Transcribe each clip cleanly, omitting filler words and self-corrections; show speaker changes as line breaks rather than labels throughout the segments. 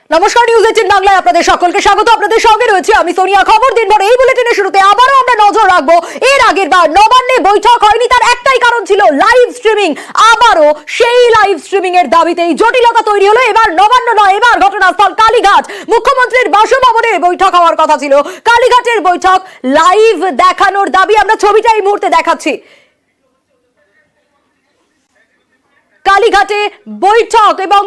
নমস্কার, নিউজ 18 বাংলায় আপনাদের সকলকে স্বাগত। আপনাদের সঙ্গে রয়েছে আমি সোনিয়া। খবর দিনভর এই বুলেটিনের শুরুতে আবারও আমরা নজর রাখবো। এর আগের বার নবান্নে বৈঠক হয়নি, তার একটাই কারণ ছিল লাইভ স্ট্রিমিং। আবারও সেই লাইভ স্ট্রিমিং এর দাবিতেই জটিলতা তৈরি হলো। এবার নবান্ন নয়, এবার ঘটনাস্থল কালীঘাট। মুখ্যমন্ত্রীর বাসভবনে বৈঠক হওয়ার কথা ছিল। কালীঘাটের বৈঠক লাইভ দেখানোর দাবি। আমরা ছবিটা এই মুহূর্তে দেখাচ্ছি। কালীঘাটে বৈঠক এবং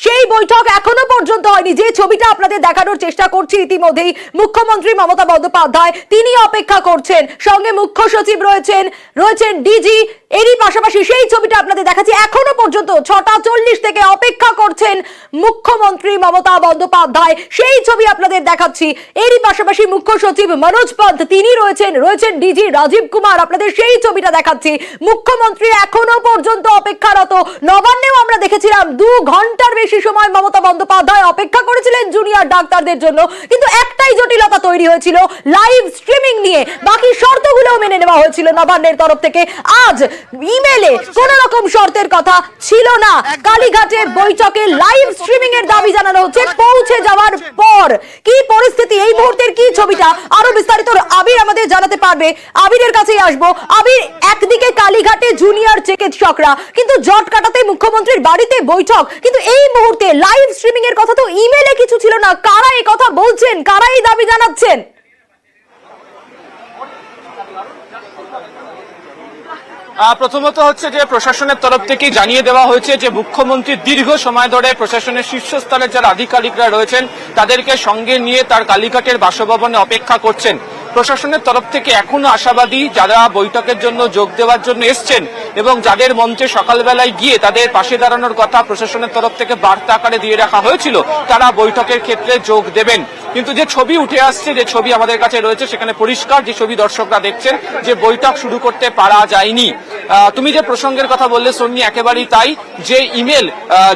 সেই বৈঠক এখনো পর্যন্ত হয়নি। যে ছবিটা আপনাদের দেখানোর চেষ্টা করছি, ইতিমধ্যেই মুখ্যমন্ত্রী মমতা বন্দ্যোপাধ্যায় তিনি অপেক্ষা করছেন, সঙ্গে মুখ্য সচিব রয়েছেন ডিজি। এরই পাশাপাশি সেই ছবিটা আপনাদের দেখাচ্ছি। এখনো পর্যন্ত 6:40 থেকে অপেক্ষা করছেন মুখ্যমন্ত্রী মমতা বন্দ্যোপাধ্যায়, সেই ছবি আপনাদের দেখাচ্ছি। এরই পাশাপাশি মুখ্য সচিব মনোজ পন্ত তিনি রয়েছেন ডিজি রাজীব কুমার, আপনাদের সেই ছবিটা দেখাচ্ছি। মুখ্যমন্ত্রী এখনো পর্যন্ত অপেক্ষারত। নবান্নেও আমরা দেখেছিলাম 2 ঘন্টার বেশি সময় মমতা বন্দ্যোপাধ্যায় অপেক্ষা করেছিলেন জুনিয়র ডাক্তারদের জন্য, কিন্তু একটাই জটিলতা তৈরি হয়েছিল লাইভ স্ট্রিমিং নিয়ে। বাকি শর্তগুলো মেনে নেওয়া হয়েছিল নবান্নের তরফ থেকে। আজ ইমেলে কোন রকম শর্তের কথা ছিল না। কালীঘাটে বৈঠকে লাইভ স্ট্রিমিং এর দাবি জানানো হচ্ছে পৌঁছে যাওয়ার পর। কি পরিস্থিতি এই মুহূর্তের, কি ছবিটা আরো বিস্তারিত আবির আমাদের জানাতে পারবে। আবিরের কাছেই আসবো। আবির, একদিকে কালীঘাটে জুনিয়র চিকিৎসকরা, কিন্তু জট কাটাতে মুখ্যমন্ত্রীর বাড়িতে বৈঠক, কিন্তু এই মুহূর্তে লাইভ স্ট্রিমিং এর কথা তো ইমেলে কিছু ছিল না। কারা এই কথা বলছেন, কারা এই দাবি জানাচ্ছেন?
প্রথমত হচ্ছে যে প্রশাসনের তরফ থেকে জানিয়ে দেওয়া হয়েছে যে মুখ্যমন্ত্রী দীর্ঘ সময় ধরে প্রশাসনের শীর্ষস্তরের যারা আধিকারিকরা রয়েছেন তাদেরকে সঙ্গে নিয়ে তার কালীঘাটের বাসভবনে অপেক্ষা করছেন। প্রশাসনের তরফ থেকে এখনো আশাবাদী যারা বৈঠকের জন্য যোগ দেওয়ার জন্য এসছেন এবং যাদের মঞ্চে সকালবেলায় গিয়ে তাদের পাশে দাঁড়ানোর কথা প্রশাসনের তরফ থেকে বার্তা আকারে দিয়ে রাখা হয়েছিল, তারা বৈঠকের ক্ষেত্রে যোগ দেবেন। কিন্তু যে ছবি উঠে আসছে, যে ছবি আমাদের কাছে রয়েছে, সেখানে পরিষ্কার যে ছবি দর্শকরা দেখছেন যে বৈঠক শুরু করতে পারা যায়নি। তুমি যে প্রসঙ্গের কথা বললে সন্নি, একেবারেই তাই। যে ইমেল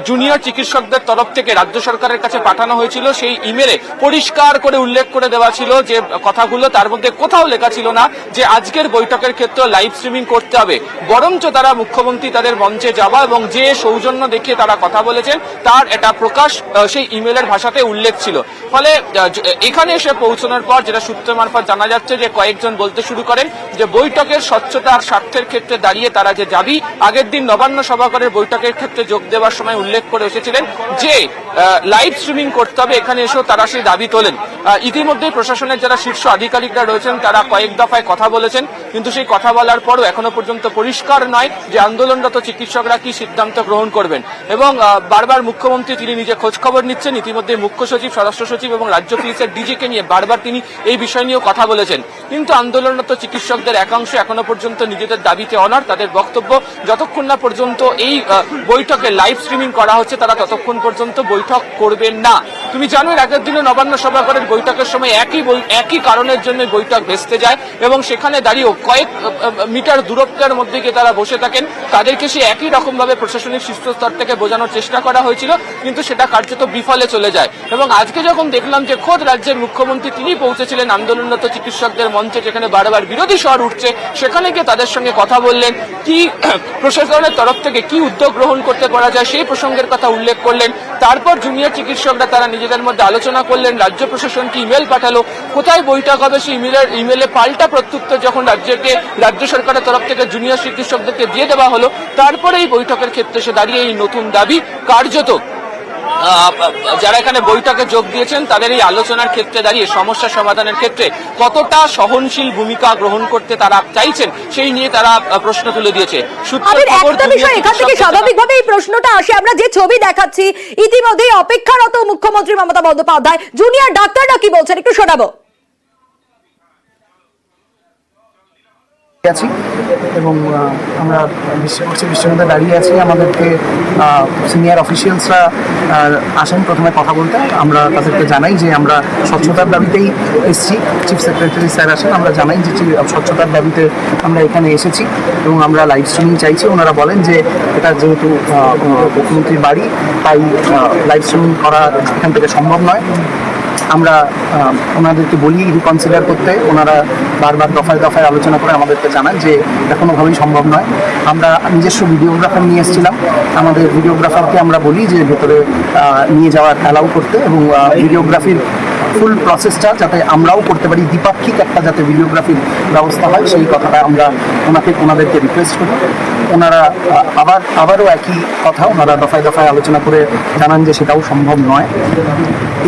জুনিয়র চিকিৎসকদের তরফ থেকে রাজ্য সরকারের কাছে পাঠানো হয়েছিল, সেই ইমেলে পরিষ্কার করে উল্লেখ করে দেওয়া ছিল যে কথাগুলো, তার মধ্যে কোথাও লেখা ছিল না যে আজকের বৈঠকের ক্ষেত্রে লাইভ স্ট্রিমিং করতে হবে। বরঞ্চ তারা মুখ্যমন্ত্রী তাদের মঞ্চে যাওয়া এবং যে সৌজন্য দেখিয়ে তারা কথা বলেছেন তার এটা প্রকাশ সেই ইমেলের ভাষাতে উল্লেখ ছিল। ফলে এখানে এসে পৌঁছানোর পর যেটা সূত্র মারফত জানা যাচ্ছে যে কয়েকজন বলতে শুরু করেন যে বৈঠকের স্বচ্ছতার স্বার্থের ক্ষেত্রে দাঁড়িয়ে তারা যে দাবি আগের দিন নবান্ন সভাঘরের বৈঠকের ক্ষেত্রে যোগ দেওয়ার সময় উল্লেখ করে এসেছিলেন যে লাইভ স্ট্রিমিং করতে হবে, এখানে এসেও তারা সেই দাবি তোলেন। ইতিমধ্যেই প্রশাসনের যারা শীর্ষ আধিকারিকরা রয়েছেন তারা কয়েক দফায় কথা বলেছেন, কিন্তু সেই কথা বলার পরও এখনো পর্যন্ত পরিষ্কার নয় যে আন্দোলনরত চিকিৎসকরা কি সিদ্ধান্ত গ্রহণ করবেন। এবং বারবার মুখ্যমন্ত্রী তিনি নিজে খোঁজ খবর নিচ্ছেন। ইতিমধ্যে মুখ্য সচিব, স্বরাষ্ট্র সচিব এবং রাজ্য পুলিশের ডিজিকে নিয়ে বারবার তিনি এই বিষয় নিয়েও কথা বলেছেন। কিন্তু আন্দোলনরত চিকিৎসকদের একাংশ এখনো পর্যন্ত নিজেদের দাবিতে অনড়। তাদের বক্তব্য, যতক্ষণ না পর্যন্ত এই বৈঠকে লাইভ স্ট্রিমিং করা হচ্ছে তারা ততক্ষণ পর্যন্ত বৈঠক করবেন না। তুমি জানো এর আগের দিনে নবান্ন সভাঘরের বৈঠকের সময় একই কারণের জন্য বৈঠক ভেস্তে যায় এবং সেখানে দাঁড়িয়েও কয়েক মিটার দূরত্বের মধ্যে গিয়ে তারা বসে থাকেন। তাদেরকে সে একই রকম ভাবে প্রশাসনিক শীর্ষস্তর থেকে বোঝানোর চেষ্টা করা হয়েছিল, কিন্তু সেটা কার্যত বিফলে চলে যায়। এবং আজকে যখন দেখলাম যে খোদ রাজ্যের মুখ্যমন্ত্রী তিনি পৌঁছেছিলেন আন্দোলনরত চিকিৎসকদের মঞ্চে, যেখানে বারবার বিরোধী স্বর উঠছে, সেখানে গিয়ে তাদের সঙ্গে কথা বললেন, কি প্রশাসনের তরফ থেকে কি উদ্যোগ গ্রহণ করতে পারা যায় সেই প্রসঙ্গের কথা উল্লেখ করলেন। তারপর জুনিয়র চিকিৎসকরা তারা নিজেদের মধ্যে আলোচনা করলেন, রাজ্য প্রশাসনকে ইমেল পাঠালো, কোথায় বৈঠক হবে সেই ইমেলে পাল্টা প্রত্যুত্তর যখন রাজ্য সরকারের তরফ থেকে জুনিয়র চিকিৎসকদেরকে দিয়ে দেওয়া হলো, তারপরে এই বৈঠকের ক্ষেত্রে এসে দাঁড়িয়ে এই নতুন দাবি। কার্যত যারা এখানে বৈঠকে যোগ দিয়েছেন তাদের এই আলোচনার ক্ষেত্রে দাঁড়িয়ে সমস্যা সমাধানের ক্ষেত্রে কতটা সহনশীল ভূমিকা গ্রহণ করতে তারা চাইছেন সেই নিয়ে তারা প্রশ্ন তুলে দিয়েছে।
এখান থেকে স্বাভাবিকভাবে এই প্রশ্নটা আসে। আমরা যে ছবি দেখাচ্ছি, ইতিমধ্যেই অপেক্ষারত মুখ্যমন্ত্রী মমতা বন্দ্যোপাধ্যায়, জুনিয়র ডাক্তাররা কি বলছেন একটু শোনাবো।
আছি এবং আমরা বিশ্বমধ্যে দাঁড়িয়ে আছি। আমাদেরকে সিনিয়র অফিসিয়ালসরা আসেন প্রথমে কথা বলতে। আমরা তাদেরকে জানাই যে আমরা স্বচ্ছতার দাবিতেই এসেছি। চিফ সেক্রেটারি স্যার আসেন, আমরা জানাই যে স্বচ্ছতার দাবিতে আমরা এখানে এসেছি এবং আমরা লাইভ স্ট্রিমিং চাইছি। ওনারা বলেন যে এটা যেহেতু মুখ্যমন্ত্রীর বাড়ি, তাই লাইভ স্ট্রিমিং করা এখান থেকে সম্ভব নয়। আমরা ওনাদেরকে বলি রিকনসিডার করতে। ওনারা বারবার দফায় দফায় আলোচনা করে আমাদেরকে জানান যে এটা কোনোভাবেই সম্ভব নয়। আমরা নিজস্ব ভিডিওগ্রাফার নিয়ে এসেছিলাম, আমাদের ভিডিওগ্রাফারকে আমরা বলি যে ভেতরে নিয়ে যাওয়ার অ্যালাউ করতে এবং ভিডিওগ্রাফির ফুল প্রসেসটা যাতে আমরাও করতে পারি, দ্বিপাক্ষিক একটা যাতে ভিডিওগ্রাফির ব্যবস্থা হয় সেই কথাটা আমরা ওনাদেরকে রিকোয়েস্ট করি। ওনারা আবারও একই কথা ওনারা দফায় দফায় আলোচনা করে জানান যে সেটাও সম্ভব নয়।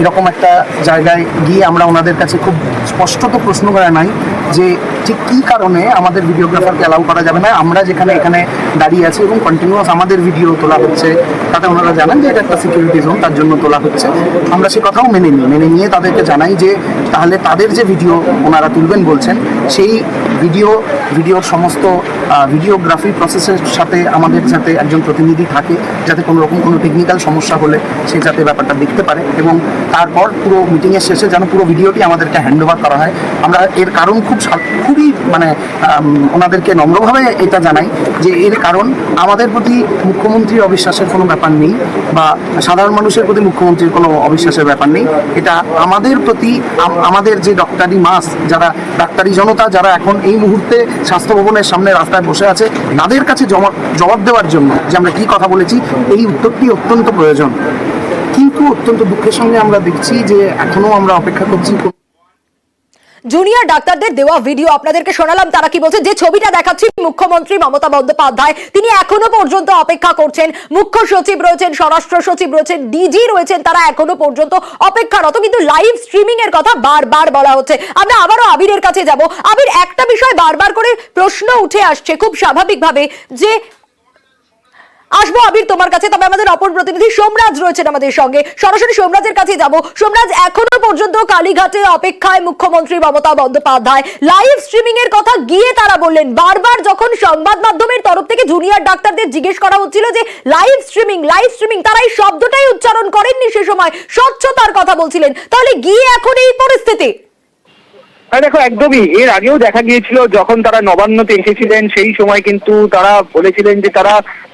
এরকম একটা জায়গায় গিয়ে আমরা ওনাদের কাছে খুব স্পষ্টত প্রশ্ন করা নাই যে ঠিক কী কারণে আমাদের ভিডিওগ্রাফারকে অ্যালাউ করা যাবে না। আমরা যেখানে এখানে দাঁড়িয়ে আছি এবং কন্টিনিউয়াস আমাদের ভিডিও তোলা হচ্ছে, তাতে ওনারা জানান যে এটা একটা সিকিউরিটি জোন, তার জন্য তোলা হচ্ছে। আমরা সে কথাও মেনে নিয়ে তাদেরকে জানাই যে তাহলে তাদের যে ভিডিও ওনারা তুলবেন বলছেন সেই ভিডিওর সমস্ত ভিডিওগ্রাফি প্রসেসের সাথে আমাদের যাতে একজন প্রতিনিধি থাকে, যাতে কোনো রকম কোনো টেকনিক্যাল সমস্যা হলে সে যাতে ব্যাপারটা দেখতে পারে এবং তারপর পুরো মিটিংয়ের শেষে যেন পুরো ভিডিওটি আমাদেরকে হ্যান্ড ওভার করা হয়। আমরা এর কারণ খুবই মানে ওনাদেরকে নম্রভাবে এটা জানাই যে এর কারণ আমাদের প্রতি মুখ্যমন্ত্রীর অবিশ্বাসের কোনো ব্যাপার নেই বা সাধারণ মানুষের প্রতি মুখ্যমন্ত্রীর কোনো অবিশ্বাসের ব্যাপার নেই। এটা আমাদের প্রতি আমাদের যে ডক্টরি মাস, যারা ডাক্তারি জনতা যারা এখন এই মুহূর্তে স্বাস্থ্য ভবনের সামনে রাস্তায় বসে আছে, তাদের কাছে জবাব দেওয়ার জন্য যে আমরা কি কথা বলেছি এই উত্তরটি অত্যন্ত প্রয়োজন। কিন্তু অত্যন্ত দুঃখের সঙ্গে আমরা দেখছি যে এখনো আমরা অপেক্ষা করছি।
জুনিয়র ডাক্তারদের দেওয়া ভিডিও আপনাদেরকে শোনালাম, তারা কি বলছে। যে ছবিটা দেখাচ্ছি মুখ্যমন্ত্রী মমতা বন্দ্যোপাধ্যায় তিনি এখনো পর্যন্ত অপেক্ষা করছেন। মুখ্য সচিব রয়েছেন, স্বরাষ্ট্র সচিব রয়েছেন, ডিজি রয়েছেন, তারা এখনো পর্যন্ত অপেক্ষারত। কিন্তু লাইভ স্ট্রিমিং এর কথা বারবার বলা হচ্ছে। আমরা আবারও আবিরের কাছে যাব। আবির, একটা বিষয় বারবার করে প্রশ্ন উঠে আসছে খুব স্বাভাবিকভাবে যে আসবো আবির তোমার কাছে, তবে আমাদের অপর প্রতিনিধি সোমরাজ রয়েছেন আমাদের সঙ্গে, সরাসরি সোমরাজের কাছে যাব। সোমরাজ, এখনো পর্যন্ত কালীঘাটে অপেক্ষায় মুখ্যমন্ত্রী মমতা বন্দ্যোপাধ্যায়। লাইভ স্ট্রিমিং এর কথা গিয়ে তারা বললেন, বারবার যখন সংবাদ মাধ্যমের তরফ থেকে জুনিয়র ডাক্তারদের জিজ্ঞেস করা হচ্ছিল যে লাইভ স্ট্রিমিং, তারা এই শব্দটাই উচ্চারণ করেননি, সে সময় স্বচ্ছতার কথা বলছিলেন। তাহলে গিয়ে এখন এই পরিস্থিতি।
দেখো, একদমই এর আগেও দেখা গিয়েছিল যখন তারা নবান্নতে এসেছিলেন, সেই সময় কিন্তু তারা বলেছিলেন যে তারা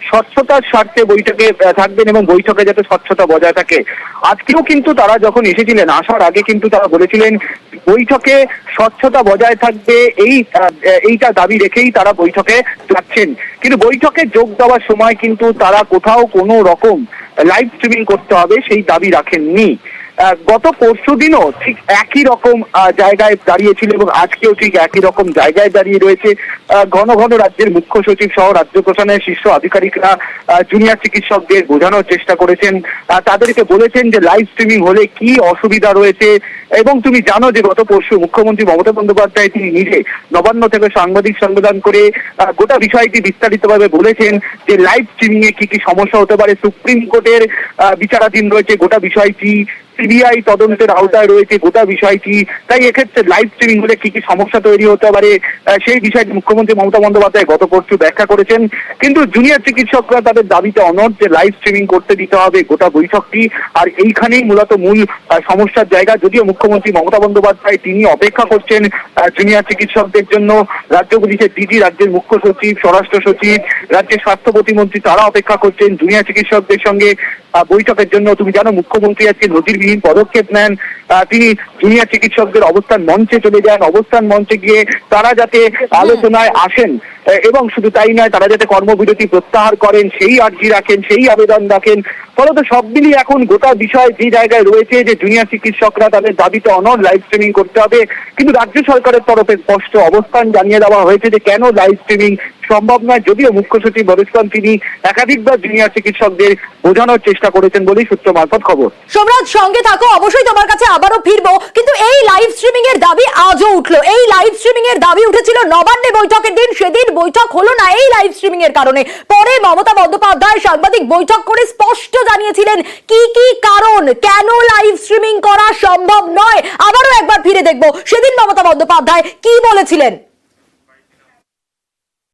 স্বচ্ছতার স্বার্থে বৈঠকে থাকবেন এবং বৈঠকে যাতে স্বচ্ছতা বজায় থাকে। আজকেও কিন্তু তারা যখন এসেছিলেন, আসার আগে কিন্তু তারা বলেছিলেন বৈঠকে স্বচ্ছতা বজায় থাকবে, এইটা দাবি রেখেই তারা বৈঠকে যাচ্ছেন। কিন্তু বৈঠকে যোগ দেওয়ার সময় কিন্তু তারা কোথাও কোনো রকম লাইভ স্ট্রিমিং করতে হবে সেই দাবি রাখেননি। গত পরশুদিনও ঠিক একই রকম জায়গায় দাঁড়িয়েছিল এবং আজকেও ঠিক একই রকম জায়গায় দাঁড়িয়ে রয়েছে। ঘন ঘন রাজ্যের মুখ্য সচিব সহ রাজ্য প্রশাসনের শীর্ষ আধিকারিকরা জুনিয়র চিকিৎসকদের বোঝানোর চেষ্টা করেছেন, তাদেরকে বলেছেন যে লাইভ স্ট্রিমিং হলে কি অসুবিধা রয়েছে। এবং তুমি জানো যে গত পরশু মুখ্যমন্ত্রী মমতা বন্দ্যোপাধ্যায় তিনি নিজে নবান্ন থেকে সাংবাদিক সম্মেলন করে গোটা বিষয়টি বিস্তারিতভাবে বলেছেন যে লাইভ স্ট্রিমিং এ কি কি সমস্যা হতে পারে। সুপ্রিম কোর্টের বিচারাধীন রয়েছে গোটা বিষয়টি, সিবিআই তদন্তের আওতায় রয়েছে গোটা বিষয়টি, তাই এক্ষেত্রে লাইভ স্ট্রিমিং হলে কি কি সমস্যা তৈরি হতে পারে সেই বিষয়টি মুখ্যমন্ত্রী মমতা বন্দ্যোপাধ্যায় গত পরশু ব্যাখ্যা করেছেন। কিন্তু জুনিয়র চিকিৎসকরা তাদের দাবিতে অনড় যে লাইভ স্ট্রিমিং করতে দিতে হবে গোটা বৈঠকটি। আর এইখানেই মূলত মূল সমস্যার জায়গা। যদিও মুখ্যমন্ত্রী মমতা বন্দ্যোপাধ্যায় তিনি অপেক্ষা করছেন জুনিয়র চিকিৎসকদের জন্য, রাজ্যগুলিতে ডিজি, রাজ্যের মুখ্য সচিব, স্বরাষ্ট্র সচিব, রাজ্যের স্বাস্থ্য প্রতিমন্ত্রী তারা অপেক্ষা করছেন জুনিয়র চিকিৎসকদের সঙ্গে বৈঠকের জন্য। তুমি জানো মুখ্যমন্ত্রী আজকে নজিরবিহীন পদক্ষেপ নেন, তিনি জুনিয়র চিকিৎসকদের অবস্থান মঞ্চে চলে যান, অবস্থান মঞ্চে গিয়ে তারা যাতে আলোচনায় আসেন এবং শুধু তাই নয় তারা যাতে কর্মবিরতি প্রত্যাহার করেন সেই আর্জি রাখেন, সেই আবেদন রাখেন। ফলত সব মিলিয়ে এখন গোটা বিষয় যে জায়গায় রয়েছে যে জুনিয়র চিকিৎসকরা তাদের দাবিতে অনড় লাইভ স্ট্রিমিং করতে হবে। কিন্তু রাজ্য সরকারের তরফে স্পষ্ট অবস্থান জানিয়ে দেওয়া হয়েছে যে কেন লাইভ স্ট্রিমিং সম্ভব নয়। যদিও মুখ্য সচিব বলেছেন তিনি একাধিকবার জুনিয়র চিকিৎসকদের বোঝানোর চেষ্টা করেছেন বলেই সূত্র মারফত খবর।
সোমরাজ, সঙ্গে থাকো, অবশ্যই তোমার কাছে আবারও ফিরবো। কিন্তু এই লাইভ স্ট্রিমিং এর দাবি আজও উঠলো। এই লাইভ স্ট্রিমিং এর দাবি উঠেছিল নবান্নে বৈঠকের দিন, সেদিন বৈঠক হলো না এই লাইভ স্ট্রিমিং এর কারণে। পরে মমতা বন্দ্যোপাধ্যায় সাংবাদিক বৈঠক করে স্পষ্ট জানিয়েছিলেন কি কি কারণ, কেন লাইভ স্ট্রিমিং করা সম্ভব নয়। আবারও একবার ফিরে দেখবো সেদিন মমতা বন্দ্যোপাধ্যায় কি বলেছিলেন।